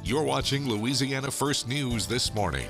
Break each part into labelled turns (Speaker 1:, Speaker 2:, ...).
Speaker 1: You're watching Louisiana First News this morning.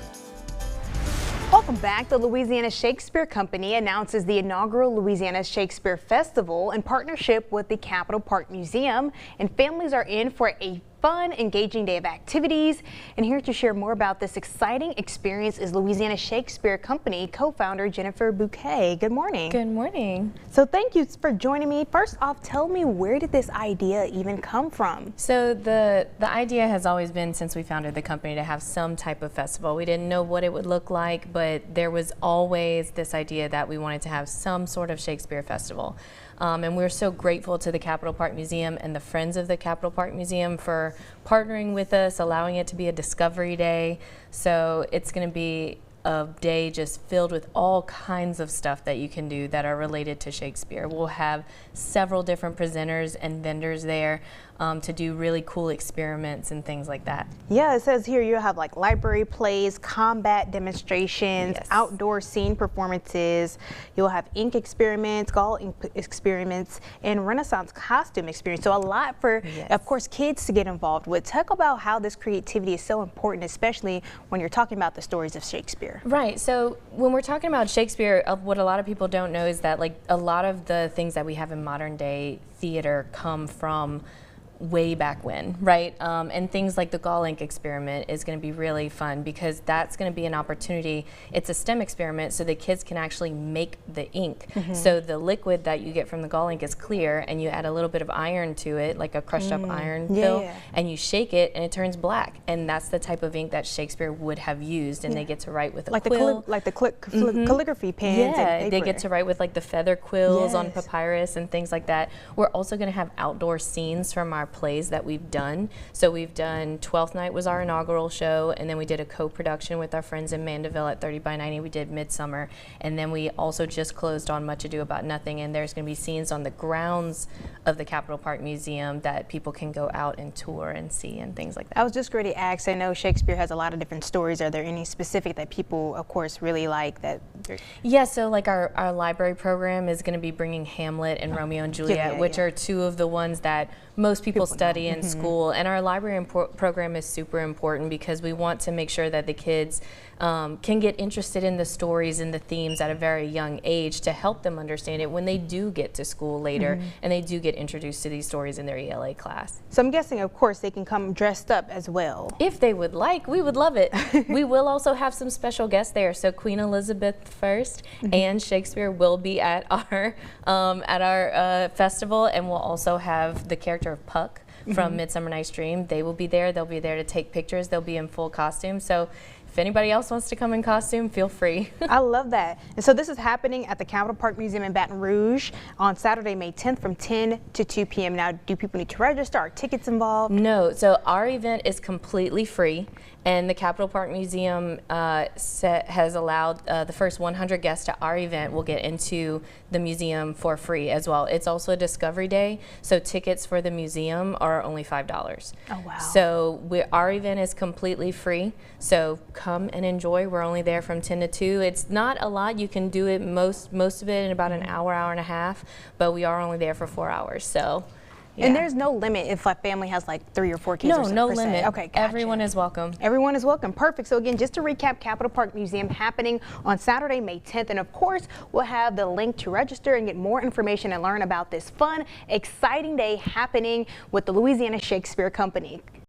Speaker 2: Welcome back. The Louisiana Shakespeare Company announces the inaugural Louisiana Shakespeare Festival in partnership with the Capitol Park Museum, and families are in for a fun, engaging day of activities. And here to share more about this exciting experience is Louisiana Shakespeare Company co-founder Jennifer Bouquet. Good morning.
Speaker 3: Good morning.
Speaker 2: So thank you for joining me. First off, tell me, where did this idea even come from?
Speaker 3: So the idea has always been, since we founded the company, to have some type of festival. We didn't know what it would look like, but there was always this idea that we wanted to have some sort of Shakespeare festival. And we're so grateful to the Capitol Park Museum and the Friends of the Capitol Park Museum for partnering with us, allowing it to be a discovery day. So it's going to be a day just filled with all kinds of stuff that you can do that are related to Shakespeare. We'll have several different presenters and vendors there to do really cool experiments and things like that.
Speaker 2: Yeah, it says here you have like library plays, combat demonstrations,
Speaker 3: Yes.
Speaker 2: outdoor scene performances. You'll have ink experiments, gall ink experiments, and Renaissance costume experience. So a lot for,
Speaker 3: Yes.
Speaker 2: of course, kids to get involved with. Talk about how this creativity is so important, especially when you're talking about the stories of Shakespeare.
Speaker 3: Right, so when we're talking about Shakespeare, what a lot of people don't know is that like a lot of the things that we have in modern day theater come from way back when, right? And things like the gall ink experiment is going to be really fun because that's going to be an opportunity. It's a STEM experiment, so the kids can actually make the ink. So the liquid that you get from the gall ink is clear, and you add a little bit of iron to it, like a crushed up iron pill, and you shake it and it turns black. And that's the type of ink that Shakespeare would have used, and they get to write with a quill.
Speaker 2: Like the calligraphy pens.
Speaker 3: Yeah,
Speaker 2: and
Speaker 3: they get to write with like the feather quills on
Speaker 2: Yes.
Speaker 3: papyrus and things like that. We're also going to have outdoor scenes from our plays that we've done. So we've done Twelfth Night was our inaugural show, and then we did a co-production with our friends in Mandeville at 30 by 90. We did Midsummer, and then we also just closed on Much Ado About Nothing, and there's going to be scenes on the grounds of the Capitol Park Museum that people can go out and tour and see and things like that.
Speaker 2: I was just going to ask, I know Shakespeare has a lot of different stories. Are there any specific that people, of course, really like?
Speaker 3: Yeah, so like our library program is going to be bringing Hamlet and Romeo and Juliet, which are two of the ones that most people study in school. And our library program is super important because we want to make sure that the kids can get interested in the stories and the themes at a very young age to help them understand it when they do get to school later and they do get introduced to these stories in their ELA class.
Speaker 2: So I'm guessing, of course, they can come dressed up as well.
Speaker 3: If they would like, we would love it. We will also have some special guests there. So Queen Elizabeth I and Shakespeare will be at our festival, and we'll also have the character of Puck from Midsummer Night's Dream. They will be there. They'll be there to take pictures. They'll be in full costume. So if anybody else wants to come in costume, feel free.
Speaker 2: I love that. And so this is happening at the Capitol Park Museum in Baton Rouge on Saturday, May 10th from 10 to 2 p.m. Now, do people need to register? Are tickets involved?
Speaker 3: No. So our event is completely free, and the Capitol Park Museum has allowed the first 100 guests to our event will get into the museum for free as well. It's also a discovery day, so tickets for the museum are only $5. Oh, wow. So our event is completely free, so come and enjoy. We're only there from 10 to 2. It's not a lot. You can do it most of it in about an hour, hour and a half, but we are only there for 4 hours. So. Yeah.
Speaker 2: And there's no limit if a family has like 3 or 4 kids?
Speaker 3: No, no limit.
Speaker 2: Okay, gotcha.
Speaker 3: Everyone is welcome.
Speaker 2: Everyone is welcome. Perfect. So again, just to recap, Capitol Park Museum happening on Saturday, May 10th. And of course, we'll have the link to register and get more information and learn about this fun, exciting day happening with the Louisiana Shakespeare Company.